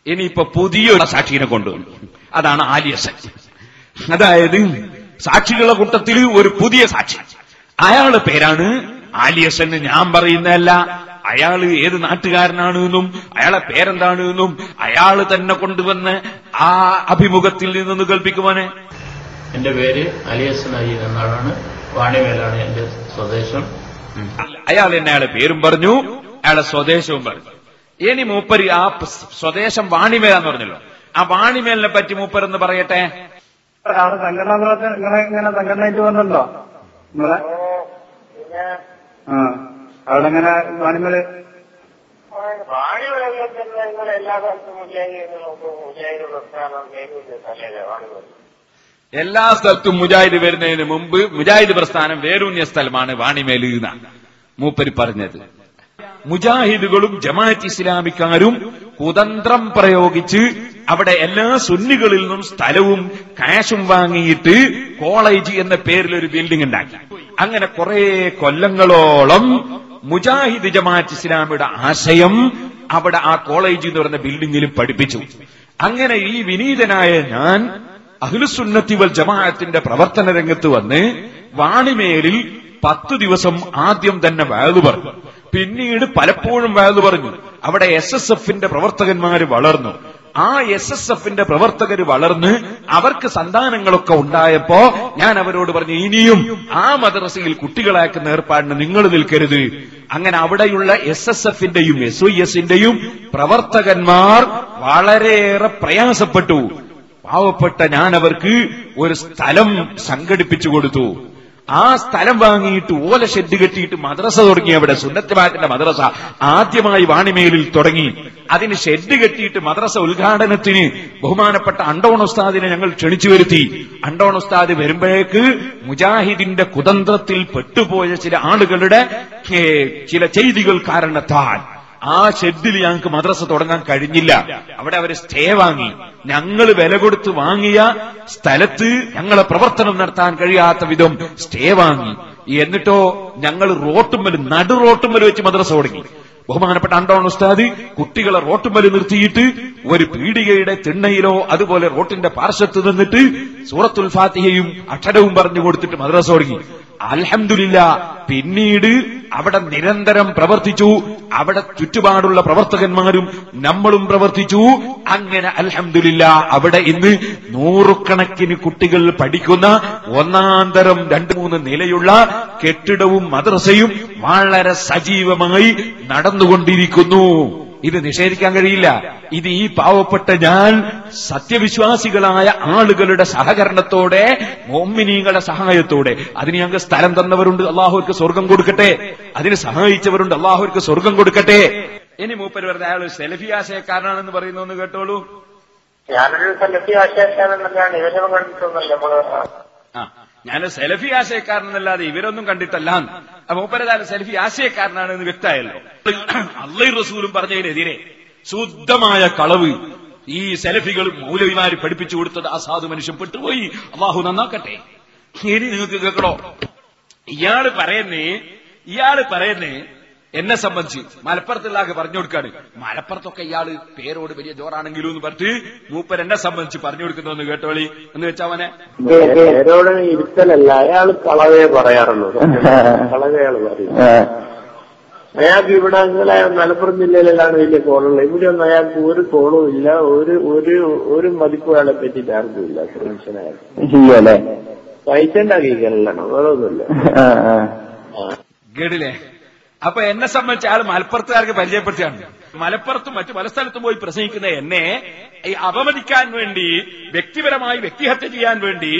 ഇനിയിപ്പോ പുതിയൊരു സാക്ഷിനെ കൊണ്ടുവന്നു. അതാണ് ആലിയസൻ. അതായത് സാക്ഷികളുടെ കൂട്ടത്തിൽ ഒരു പുതിയ സാക്ഷി. അയാളുടെ പേരാണ് ആലിയസൻ. ഞാൻ പറയുന്നതല്ല, അയാള് ഏത് നാട്ടുകാരനാണ് എന്നും അയാളെ പേരെന്താണ് എന്നും അയാള് തന്നെ കൊണ്ടുവന്ന് ആ അഭിമുഖത്തിൽ നിന്നൊന്ന് കേൾപ്പിക്കുവാനെ. എന്റെ പേര് അലിയസൻ അജി എന്നാണ്. വാണിമേലാണ് എന്റെ സ്വദേശം. അയാൾ എന്നെ അയാളെ പേരും പറഞ്ഞു, അയാളെ സ്വദേശവും പറഞ്ഞു. ഇനി മൂപ്പര് ആ സ്വദേശം വാണിമേലാന്ന് പറഞ്ഞല്ലോ, ആ വാണിമേലിനെ പറ്റി മൂപ്പരെന്ന് പറയട്ടെ. സംഘടനയായിട്ട് വന്നിട്ടുണ്ടോ നിങ്ങളെ? അവിടെ എങ്ങനെ വാണിമേല് എല്ലാ സ്ഥലത്തും മുജാഹിദ് വരുന്നതിന് മുമ്പ് മുജാഹിദ് പ്രസ്ഥാനം വേരൂന്നിയ സ്ഥലമാണ് വാണിമേല് എന്നാണ് മൂപ്പര് പറഞ്ഞത്. മുജാഹിദുകളും ജമാഅത്ത് ഇസ്ലാമിക്കാരും കുതന്ത്രം പ്രയോഗിച്ച് അവിടെ എല്ലാ സുന്നികളിൽ നിന്നും സ്ഥലവും കാശും വാങ്ങിയിട്ട് കോളേജ് എന്ന പേരിൽ ഒരു ബിൽഡിംഗ് ഉണ്ടാക്കി. അങ്ങനെ കുറെ കൊല്ലങ്ങളോളം മുജാഹിദ് ജമാഅത്ത് ഇസ്ലാമിയുടെ ആശയം അവിടെ ആ കോളേജ് എന്ന് പറയുന്ന ബിൽഡിംഗിലും പഠിപ്പിച്ചു. അങ്ങനെ ഈ വിനീതനായ ഞാൻ അഹ്ലുസുന്നത്തി വൽ ജമാഅത്തിന്റെ പ്രവർത്തന രംഗത്ത് വന്ന് വാണിമേലിൽ 10 ദിവസം ആദ്യം തന്നെ വഅദ് പറഞ്ഞു. പിന്നീട് പലപ്പോഴും വഅദ് പറഞ്ഞു. അവിടെ SSFന്റെ പ്രവർത്തകന്മാര് വളർന്നു. ആ SSFന്റെ പ്രവർത്തകർ വളർന്ന് അവർക്ക് സന്താനങ്ങളൊക്കെ ഉണ്ടായപ്പോ ഞാൻ അവരോട് പറഞ്ഞു, ഇനിയും ആ മദ്രസയിൽ കുട്ടികളാക്കുന്ന ഏർപ്പാടിന് നിങ്ങൾ നിൽക്കരുത്. അങ്ങനെ അവിടെയുള്ള SSFന്റെയും SYSന്റെയും പ്രവർത്തകന്മാർ വളരെയേറെ പ്രയാസപ്പെട്ടു. പാവപ്പെട്ട ഞാൻ അവർക്ക് ഒരു സ്ഥലം സംഘടിപ്പിച്ചു കൊടുത്തു. ആ സ്ഥലം വാങ്ങിയിട്ട് ഓല ഷെഡ് കെട്ടിയിട്ട് മദ്രസ തുടങ്ങി. അവിടെ സുന്നത്ത് ജമാഅത്തിന്റെ മദ്രസ ആദ്യമായി വാണിമേലിൽ തുടങ്ങി. അതിന് ഷെഡ് കെട്ടിയിട്ട് മദ്രസ ഉദ്ഘാടനത്തിന് ബഹുമാനപ്പെട്ട അണ്ടോൺ ഉസ്താദിനെ ഞങ്ങൾ ക്ഷണിച്ചു വരുത്തി. അണ്ടോൺ ഉസ്താദ് വരുമ്പോഴേക്ക് മുജാഹിദിന്റെ കുതന്ത്രത്തിൽ പെട്ടുപോയ ചില ആളുകളുടെ ചില ചെയ്തികൾ കാരണത്താൽ ആ ഷെഡിൽ ഞങ്ങൾക്ക് മദ്രസ തുടങ്ങാൻ കഴിഞ്ഞില്ല. അവിടെ അവർ സ്റ്റേ വാങ്ങി. ഞങ്ങൾ വില കൊടുത്ത് വാങ്ങിയ സ്ഥലത്ത് ഞങ്ങളെ പ്രവർത്തനം നടത്താൻ കഴിയാത്ത വിധം സ്റ്റേ വാങ്ങി. എന്നിട്ടോ ഞങ്ങൾ നടു റോട്ടുമ്മൽ വെച്ച് മദ്രസ തുടങ്ങി. ബഹുമാനപ്പെട്ട അണ്ടോൺ ഉസ്താദ് കുട്ടികളെ റോട്ടുമ്മൽ നിർത്തിയിട്ട് ഒരു പീടികയുടെ തിണ്ണയിലോ അതുപോലെ റോട്ടിന്റെ പാർശ്വത്ത് നിന്നിട്ട് സൂറത്തുൽ ഫാത്തിഹയും അക്ഷരവും പറഞ്ഞു കൊടുത്തിട്ട് മദ്രസ തുടങ്ങി. അൽഹംദുലില്ലാ പിന്നീട് അവിടെ നിരന്തരം പ്രവർത്തിച്ചു. അവിടെ ചുറ്റുപാടുള്ള പ്രവർത്തകന്മാരും നമ്മളും പ്രവർത്തിച്ചു. അങ്ങനെ അൽഹംദുലില്ലാ അവിടെ ഇന്ന് 100 കണക്കിന് കുട്ടികൾ പഠിക്കുന്ന ഒന്നാന്തരം 2-3 നിലയുള്ള കെട്ടിടവും മദ്രസയും വളരെ സജീവമായി നടന്നുകൊണ്ടിരിക്കുന്നു. ഇത് നിഷേധിക്കാൻ കഴിയില്ല. ഇത് ഈ പാവപ്പെട്ട ഞാൻ സത്യവിശ്വാസികളായ ആളുകളുടെ സഹകരണത്തോടെ, മുഅ്മിനീങ്ങളുടെ സഹായത്തോടെ, അതിന് ഞങ്ങൾക്ക് സ്ഥലം തന്നവരുണ്ട്, അള്ളാഹുവിற்கு സ്വർഗം കൊടുക്കട്ടെ. അതിന് സഹായിച്ചവരുണ്ട്, അള്ളാഹുവിற்கு സ്വർഗം കൊടുക്കട്ടെ. ഇനി മൂപ്പര് വെറുതെ അയാൾ സെലഫി ആശയക്കാരനാണെന്ന് പറയുന്നു കേട്ടോളൂ. ഞാനൊരു സെലഫി ആശയക്കാരനല്ലാണ്, ഇവരെ കണ്ടിട്ടൊന്നല്ല. ഞാൻ സെലഫി ആശയക്കാരനല്ലാതെ ഇവരൊന്നും കണ്ടിട്ടല്ല. മൂപ്പരതായാലും സെലഫി ആശയക്കാരനാണെന്ന് വ്യക്തമായല്ലോ. അള്ളയും റസൂലും പറഞ്ഞതിനെതിരെ ശുദ്ധമായ കളവ് ഈ സെലഫികൾ മൗലവിമാര് പഠിപ്പിച്ചു കൊടുത്തത് ആ സാധു മനുഷ്യൻ പെട്ടുപോയി. അള്ളാഹു നന്നാക്കട്ടെ. ഇനി നിങ്ങൾക്ക് കേൾക്കണോ? ഇയാള് പറയുന്നേ എന്നെ സംബന്ധിച്ച് മലപ്പുറത്തുള്ളാകെ പറഞ്ഞു കൊടുക്കാണ്. മലപ്പുറത്തൊക്കെ ഇയാള് പേരോട് വലിയ ജോറാണെങ്കിലും എന്ന് പറഞ്ഞിട്ട് മൂപ്പർ എന്നെ സംബന്ധിച്ച് പറഞ്ഞു കൊടുക്കുന്നതെന്ന് കേട്ടോളി എന്ന് വെച്ചവനെ പേരോട് ഇരുത്തലല്ല, അയാള് കളവേ പറയാറുള്ളൂ. കളവയാള് പറയും. അയാൾക്ക് ഇവിടെ അങ്ങനെ മലപ്പുറം ജില്ലയിലാണ് വലിയ കോളുള്ളത്. ഇവിടെ ഒന്നും അയാൾക്ക് ഒരു കോളും ഇല്ല, ഒരു മതിപ്പ് അയാളെ പറ്റിയിട്ട് ആർക്കും ഇല്ല. മനുഷ്യനായാലും പൈസ ഉണ്ടാക്കിക്കാനല്ലാണ്, വേറെ ഒന്നുമില്ല. കേട്ടില്ലേ? അപ്പൊ എന്നെ സംബന്ധിച്ച് അയാൾ മലപ്പുറത്തുകാർക്ക് പരിചയപ്പെടുത്തിയാണ്. മലപ്പുറത്തും മറ്റു പല സ്ഥലത്തും പോയി പ്രസംഗിക്കുന്ന എന്നെ ഈ അപമതിക്കാൻ വേണ്ടി, വ്യക്തിപരമായി വ്യക്തിഹത്യ ചെയ്യാൻ വേണ്ടി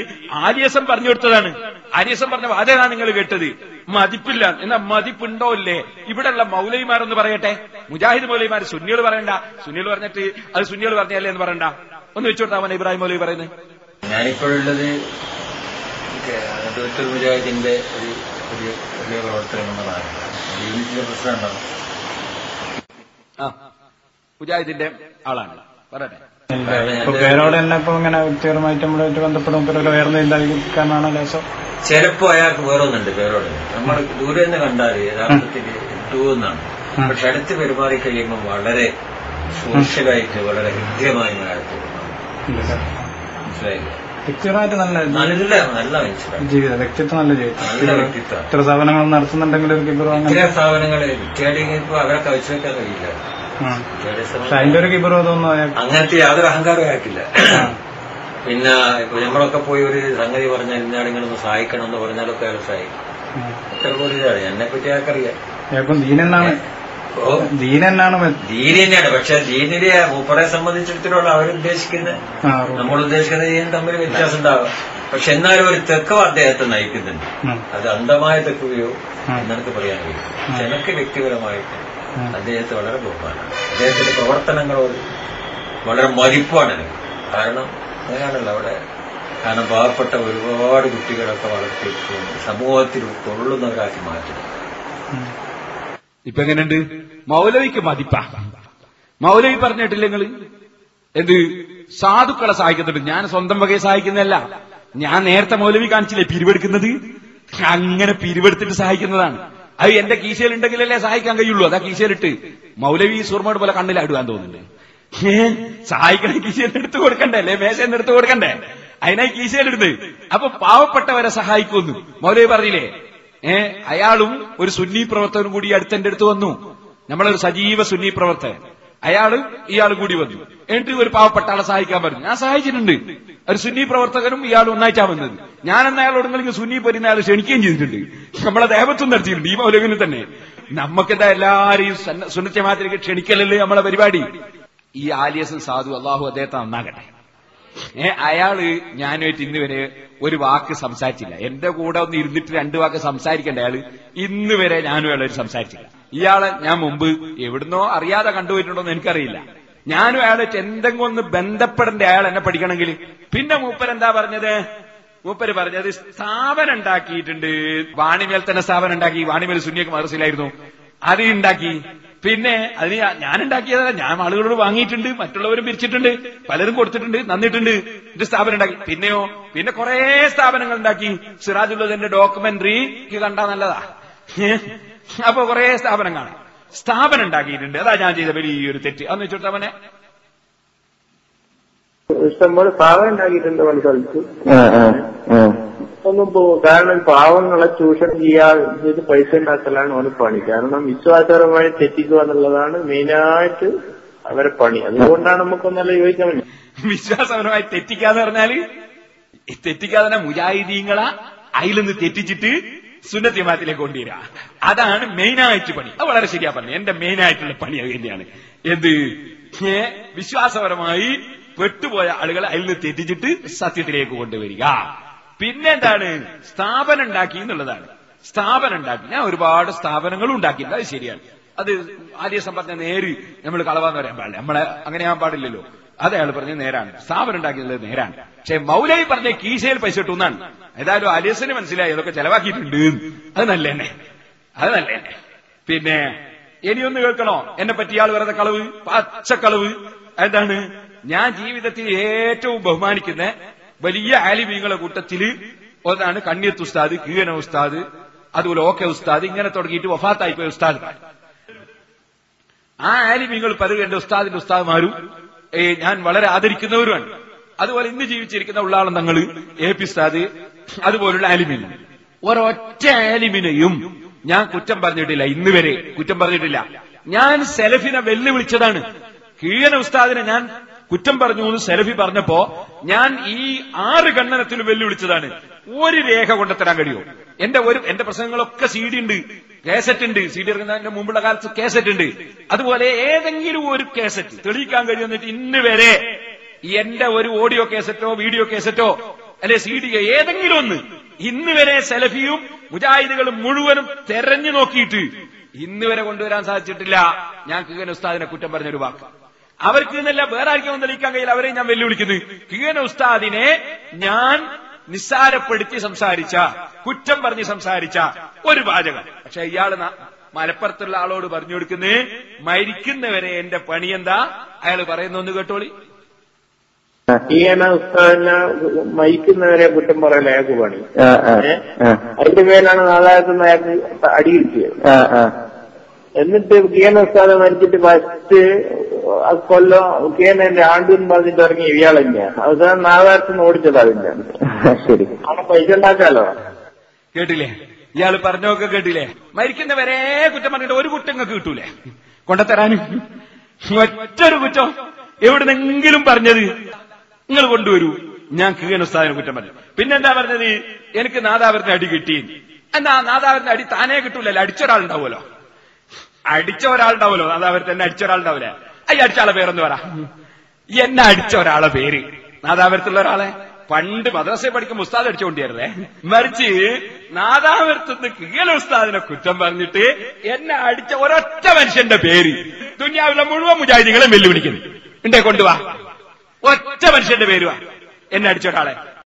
ആര്യസം പറഞ്ഞു കൊടുത്തതാണ്. ആര്യസം പറഞ്ഞ വാചകമാണ് നിങ്ങൾ കേട്ടത്. മതിപ്പില്ല. എന്നാ മതിപ്പുണ്ടോ ഇല്ലേ? ഇവിടെയുള്ള മൗലവിമാരെന്ന് പറയട്ടെ. മുജാഹിദ് മൗലവിമാർ സുന്നികൾ പറയണ്ട. സുന്നികൾ പറഞ്ഞിട്ട് അത് സുന്നികൾ പറഞ്ഞല്ലേ എന്ന് പറയണ്ട. ഒന്ന് വെച്ചുകൊടുത്താവൻ ഇബ്രാഹിം മൗലവി പറയുന്നത്. ഞാനിപ്പോഴുള്ളത് മുജാഹിദിന്റെ ഒരു പ്രവർത്തനങ്ങളാണ്. യൂണിറ്റിന്റെ പ്രസിഡന്റാണ്. മുജാഹിദിന്റെ ആളാണ്. പറയട്ടെ. പേരോട് തന്നെ ഇപ്പൊ ഇങ്ങനെ വ്യക്തിപരമായിട്ട് നമ്മളുമായിട്ട് ബന്ധപ്പെടും ഉയർന്നില്ലാതിരിക്കാനാണ് ലേശം. ചിലപ്പോ അയാൾക്ക് വേറൊന്നുണ്ട് പേരോട്. നമ്മൾ ദൂരെ നിന്ന് കണ്ടാൽ യഥാർത്ഥത്തിൽ എന്നാണ്. പക്ഷെ അടുത്ത് പെരുമാറി കഴിയുമ്പോൾ വളരെ സോഷ്യലായിട്ട് വളരെ ഹൃദ്യമായി മനസ്സിലായില്ല. വ്യക്തിപരമായിട്ട് നല്ല മനുഷ്യരാണ്, ജീവിതം, വ്യക്തിത്വം നല്ല ജീവിതം. നല്ല വ്യക്തിത്വം. ഇത്ര സ്ഥാപനങ്ങൾ നടത്തുന്നുണ്ടെങ്കിൽ ഒരു കിബർ ഇത്തരം സ്ഥാപനങ്ങള് വിദ്യാലയങ്ങൾ ഇപ്പൊ അവരെ കവിച്ചുവെക്കാൻ കഴിയില്ല. അതിന്റെ ഒരു കിബർ തോന്നുന്നു അങ്ങനത്തെ യാതൊരു അഹങ്കാരവും ആക്കില്ല. പിന്നെ ഇപ്പൊ നമ്മളൊക്കെ പോയി ഒരു സംഗതി പറഞ്ഞാൽ ഇന്നാളിങ്ങളൊന്ന് സഹായിക്കണം എന്ന് പറഞ്ഞാലൊക്കെ അയാൾ സഹായിക്കും. എത്ര കോടി എന്നെ പറ്റി ആർക്കറിയാം. ദീനെന്നാണ് ദീൻ തന്നെയാണ്. പക്ഷെ ദീനിലെ മൂപ്പറെ സംബന്ധിച്ചിടത്തോളം അവരുദ്ദേശിക്കുന്നത് നമ്മൾ ഉദ്ദേശിക്കുന്ന ദീനും തമ്മിൽ വ്യത്യാസം ഉണ്ടാകും. പക്ഷെ എന്നാലും ഒരു തെക്കവ അദ്ദേഹത്തെ നയിക്കുന്നുണ്ട്. അത് അന്ധമായ തെക്കുകയോ എന്നെനിക്ക് പറയാൻ കഴിയും. പക്ഷെ എനിക്ക് വ്യക്തിപരമായിട്ട് അദ്ദേഹത്തെ വളരെ ബഹുമാനമാണ്. അദ്ദേഹത്തിന്റെ പ്രവർത്തനങ്ങളോട് വളരെ മതിപ്പാണ് എനിക്ക്. കാരണം അങ്ങനെയാണല്ലോ അവിടെ. കാരണം പാവപ്പെട്ട ഒരുപാട് കുട്ടികളൊക്കെ വളർത്തിയെടുത്തുകൊണ്ട് സമൂഹത്തിൽ കൊള്ളുന്നവരാക്കി മാറ്റുന്നു. ഇപ്പൊ എങ്ങനെയുണ്ട്? മൗലവിക്ക് മതിപ്പാ. മൗലവി പറഞ്ഞിട്ടില്ല നിങ്ങള് എന്ത് സാധുക്കളെ സഹായിക്കുന്നുണ്ട്. ഞാൻ സ്വന്തം വകയെ സഹായിക്കുന്നതല്ല. ഞാൻ നേരത്തെ മൗലവി കാണിച്ചില്ലേ പിരിവെടുക്കുന്നത്? അങ്ങനെ പിരിവെടുത്തിട്ട് സഹായിക്കുന്നതാണ്. അത് എന്റെ കീശയിലുണ്ടെങ്കിലല്ലേ സഹായിക്കാൻ കഴിയുള്ളൂ. അതാ കീശയിലിട്ട് മൗലവി സുർമോട് പോലെ കണ്ണിലാടുവാൻ തോന്നുന്നുണ്ട്. സഹായിക്കണ കീശയിൽ എടുത്തു കൊടുക്കണ്ടേ, അല്ലെ മേശന്ന് എടുത്തു കൊടുക്കണ്ടേ? അതിനായി കീശയിലിടുന്നത്. അപ്പൊ പാവപ്പെട്ടവരെ സഹായിക്കുന്നു. മൗലവി പറഞ്ഞില്ലേ അയാളും ഒരു സുന്നി പ്രവർത്തകനും കൂടി അടുത്തെന്റെ അടുത്ത് വന്നു. നമ്മളൊരു സജീവ സുന്നി പ്രവർത്തകൻ, ഇയാളും കൂടി വന്നു. എന്നിട്ട് ഒരു പാവപ്പെട്ട ആളെ സഹായിക്കാൻ പറഞ്ഞു. ഞാൻ സഹായിച്ചിട്ടുണ്ട്. ഒരു സുന്നി പ്രവർത്തകനും ഇയാളും ഒന്നായിട്ടാ വന്നത്. ഞാനെന്ന അയാളോടെങ്കിലും സുന്നി പോരുന്ന അയാൾ ക്ഷണിക്കുകയും ചെയ്തിട്ടുണ്ട്. നമ്മളെ ദേവത്വം നടത്തിയിട്ടുണ്ട് ഈ മൗലവിന് തന്നെ. നമുക്കെന്താ എല്ലാരെയും സുന്നത്ത് ജമാഅത്തിലേക്ക് ക്ഷണിക്കലല്ലേ നമ്മളെ പരിപാടി. ഈ ആലിയസും സാധു അള്ളാഹു അദ്ദേഹത്തെ നന്നാകട്ടെ. അയാള് ഞാനുമായിട്ട് ഇന്ന് വരെ ഒരു വാക്ക് സംസാരിച്ചില്ല. എന്റെ കൂടെ ഒന്ന് ഇരുന്നിട്ട് 2 വാക്ക് സംസാരിക്കേണ്ട അയാള് ഇന്ന് വരെ ഞാനും അയാളൊരു സംസാരിച്ചില്ല. ഇയാളെ ഞാൻ മുമ്പ് എവിടുന്നോ അറിയാതെ കണ്ടുപോയിട്ടുണ്ടോന്ന് എനിക്കറിയില്ല. ഞാനും അയാളായിട്ട് എന്തെങ്കിലും ഒന്ന് ബന്ധപ്പെടേണ്ട അയാൾ എന്നെ പഠിക്കണമെങ്കിൽ. പിന്നെ മൂപ്പരെന്താ പറഞ്ഞത്? മൂപ്പര് പറഞ്ഞത് സ്ഥാപനം ഉണ്ടാക്കിയിട്ടുണ്ട്. വാണിമേൽ തന്നെ സ്ഥാപനം ഉണ്ടാക്കി. വാണിമേൽ സുന്നിയൊക്കെ മദ്രസയിലായിരുന്നു. അത് ഉണ്ടാക്കി. പിന്നെ അതിന് ഞാൻ ഉണ്ടാക്കിയതല്ല, ഞാൻ ആളുകളോട് വാങ്ങിയിട്ടുണ്ട്, മറ്റുള്ളവരും പിരിച്ചിട്ടുണ്ട്, പലരും കൊടുത്തിട്ടുണ്ട്, നന്നിട്ടുണ്ട്. ഇത് സ്ഥാപനം ഉണ്ടാക്കി. പിന്നെ കുറെ സ്ഥാപനങ്ങൾ ഉണ്ടാക്കി. സിറാജുള്ളതിന്റെ ഡോക്യുമെന്ററി കണ്ടാ നല്ലതാ. അപ്പൊ കുറെ സ്ഥാപനം ഉണ്ടാക്കിയിട്ടുണ്ട്. അതാ ഞാൻ ചെയ്ത വലിയൊരു തെറ്റ്. അന്ന് വെച്ചോട്ടാ അവനെ ഇഷ്ടംപോലെ സ്ഥാപനം ഉണ്ടാക്കിയിട്ടുണ്ട് പല സ്ഥലത്ത്. ഒന്നും കാരണം പാവങ്ങളെ ചൂഷണം ചെയ്യാൻ പൈസ ഉണ്ടാക്കലാണ് അവന് പണി. കാരണം വിശ്വാസപരമായി തെറ്റിക്കുക എന്നുള്ളതാണ് മെയിനായിട്ട് അവരെ പണി. അതുകൊണ്ടാണ് നമുക്കൊന്നല്ല യോജിക്കാൻ പറ്റും. വിശ്വാസപരമായി തെറ്റിക്കാന്ന് പറഞ്ഞാല് തെറ്റിക്കാതെ മുജാഹിദീങ്ങളെ അതിൽ നിന്ന് തെറ്റിച്ചിട്ട് സുന്നത്ത് ജമാഅത്തിലേക്ക് കൊണ്ടുവരിക. അതാണ് മെയിനായിട്ട് പണി. അത് വളരെ ശരിയാ പറഞ്ഞു. എന്റെ മെയിനായിട്ടുള്ള പണി അത് തന്നെയാണ്. വിശ്വാസപരമായി പെട്ടുപോയ ആളുകളെ അതിൽ നിന്ന് തെറ്റിച്ചിട്ട് സത്യത്തിലേക്ക് കൊണ്ടുവരിക. പിന്നെന്താണ്? സ്ഥാപനം ഉണ്ടാക്കി എന്നുള്ളതാണ്. സ്ഥാപനം ഉണ്ടാക്കി. ഞാൻ ഒരുപാട് സ്ഥാപനങ്ങളും ഉണ്ടാക്കിയില്ല, അത് ശരിയാണ്. അത് ആദ്യം പറഞ്ഞ നേര് നമ്മൾ കളവാന്ന് പറയാൻ പാടില്ല. നമ്മളെ അങ്ങനെ ആവാൻ പാടില്ലല്ലോ. അത് അയാൾ പറഞ്ഞ നേരാണ്. സ്ഥാപനം ഉണ്ടാക്കിയത് നേരാണ്. പക്ഷെ മൗലവി പറഞ്ഞ കീശയിൽ പൈസ ഇട്ടുന്നാണ്. ഏതായാലും അലിയസിന് മനസ്സിലായി അതൊക്കെ ചെലവാക്കിയിട്ടുണ്ട്. അത് നല്ല തന്നെ. പിന്നെ ഇനിയൊന്ന് കേൾക്കണോ? എന്നെ പറ്റി ഇയാൾ വെറുതെ കളവ്, പച്ചക്കളവ്. എന്താണ്? ഞാൻ ജീവിതത്തിൽ ഏറ്റവും ബഹുമാനിക്കുന്ന വലിയ ആലിമീങ്ങളെ കൂട്ടത്തില് ഒന്നാണ് കണ്ണിയത്ത് ഉസ്താദ്, കീഴന ഉസ്താദ്, അതുപോലെ ഓക്കെ ഉസ്താദ്, ഇങ്ങനെ തുടങ്ങിയിട്ട് വഫാത്തായിപ്പോയ ഉസ്താദ്. ആ ആലിമീങ്ങൾ പലരും എന്റെ ഉസ്താദുമാരും ഞാൻ വളരെ ആദരിക്കുന്നവരുമാണ്. അതുപോലെ ഇന്ന് ജീവിച്ചിരിക്കുന്ന ഉള്ളാളം തങ്ങള്, AP ഉസ്താദ്, അതുപോലുള്ള ആലിമീങ്ങൾ. ഒരൊറ്റ ആലിമിനെയും ഞാൻ കുറ്റം പറഞ്ഞിട്ടില്ല. ഇന്ന് വരെ കുറ്റം പറഞ്ഞിട്ടില്ല. ഞാൻ സെലഫിനെ വെല്ലുവിളിച്ചതാണ്. കീഴന ഉസ്താദിനെ ഞാൻ കുറ്റം പറഞ്ഞു എന്ന് സെലഫി പറഞ്ഞപ്പോ ഞാൻ ഈ 6 ഖണ്ഡനത്തിലും വെല്ലുവിളിച്ചതാണ്. ഒരു രേഖ കൊണ്ടെത്തരാൻ കഴിയുമോ? എന്റെ പ്രസംഗങ്ങളൊക്കെ CD ഉണ്ട്, കേസറ്റ് ഉണ്ട്. CD ഇറങ്ങുന്നതിന്റെ മുമ്പുള്ള കാലത്ത് കേസറ്റ് ഉണ്ട്. അതുപോലെ ഏതെങ്കിലും ഒരു കേസറ്റ് തെളിയിക്കാൻ കഴിയുന്നിട്ട് ഇന്ന് വരെ എന്റെ ഒരു ഓഡിയോ കേസറ്റോ വീഡിയോ കേസറ്റോ അല്ലെ CD ഏതെങ്കിലും ഒന്ന് ഇന്ന് വരെ സെലഫിയും മുജാഹിദുകളും മുഴുവനും തെരഞ്ഞു നോക്കിയിട്ട് ഇന്ന് വരെ കൊണ്ടുവരാൻ സാധിച്ചിട്ടില്ല. ഞാൻ കീഴന ഉസ്താദിനെ കുറ്റം പറഞ്ഞൊരു വാക്ക്. അവർക്ക് ഇന്നല്ല വേറെ ആർക്കും തെളിയിക്കാൻ കഴിയില്ല. അവരെ ഞാൻ വെല്ലുവിളിക്കുന്നത്. കീഴന ഉസ്താദിനെ ഞാൻ നിസ്സാരപ്പെടുത്തി സംസാരിച്ച, കുറ്റം പറഞ്ഞ് സംസാരിച്ച ഒരു വാചകം. പക്ഷെ ഇയാള് മലപ്പുറത്തുള്ള ആളോട് പറഞ്ഞു കൊടുക്കുന്നേ, മരിക്കുന്നവരെ എന്റെ പണി എന്താ? അയാൾ പറയുന്നൊന്ന് കേട്ടോളി. കീഴന ഉസ്താദിനെ മരിക്കുന്നവരെ കുറ്റം പറയല അയാൾക്ക് പണി. അതിന്റെ പേരിലാണ് നാളായത്തുനിന്ന് അയാൾക്ക് അടി കിട്ടിയത്. എന്നിട്ട് കീഴന ഉസ്താദ് മരിച്ചിട്ട് ഫസ്റ്റ് കൊല്ലം കേന്നെ ആണ്ടും പറഞ്ഞിട്ട് ഇറങ്ങി ഇയാൾ തന്നെയാണ്. അവസാനം നാദാരത്തിന് ഓടിച്ചതാ പിന്നെ. ശരി, അവിടെ പൈസ ഉണ്ടാക്കാലോ. കേട്ടില്ലേ ഇയാള് പറഞ്ഞൊക്കെ കേട്ടില്ലേ? മരിക്കുന്നവരെ കുറ്റം പറഞ്ഞിട്ട് ഒരു കുറ്റം നിങ്ങൾക്ക് കിട്ടൂലേ കൊണ്ടത്തരാന്? ഒറ്റൊരു കുറ്റം എവിടുന്നെങ്കിലും പറഞ്ഞത് നിങ്ങൾ കൊണ്ടുവരൂ. ഞാൻ കീഴൻ ഉസ്താദിനെ കുറ്റം പറഞ്ഞു. പിന്നെന്താ പറഞ്ഞത്? എനിക്ക് നാദാപുരത്തിന് അടി കിട്ടി. എന്നാ നാദാപുരത്തിന് അടി താനേ കിട്ടൂലല്ലോ, അടിച്ചൊരാളുണ്ടാവുമല്ലോ. നാദാപുരത്ത് എന്നെ അടിച്ചൊരാളുണ്ടാവൂലേ? അടിച്ചാളെ പേരൊന്ന് പറ. എന്നെ അടിച്ച ഒരാളെ പേര്, നാദാപുരത്തുള്ള ഒരാളെ പണ്ട് മദ്രസയിൽ പഠിക്കുമ്പോൾ ഉസ്താദ് അടിച്ചുകൊണ്ടിരുന്നേ. മറിച്ച് നാദാപുരത്തുനിന്ന് കീഴൻ ഉസ്താദിനെ കുറ്റം പറഞ്ഞിട്ട് എന്നെ അടിച്ച ഒരൊറ്റ മനുഷ്യന്റെ പേര് ദുനിയാവിലെ മുഴുവൻ മുജാഹിദീങ്ങളെ വെല്ലുവിളിക്കുന്നു. കൊണ്ടുവാ ഒറ്റ മനുഷ്യന്റെ പേരുവാ എന്നെ അടിച്ച ഒരാളെ.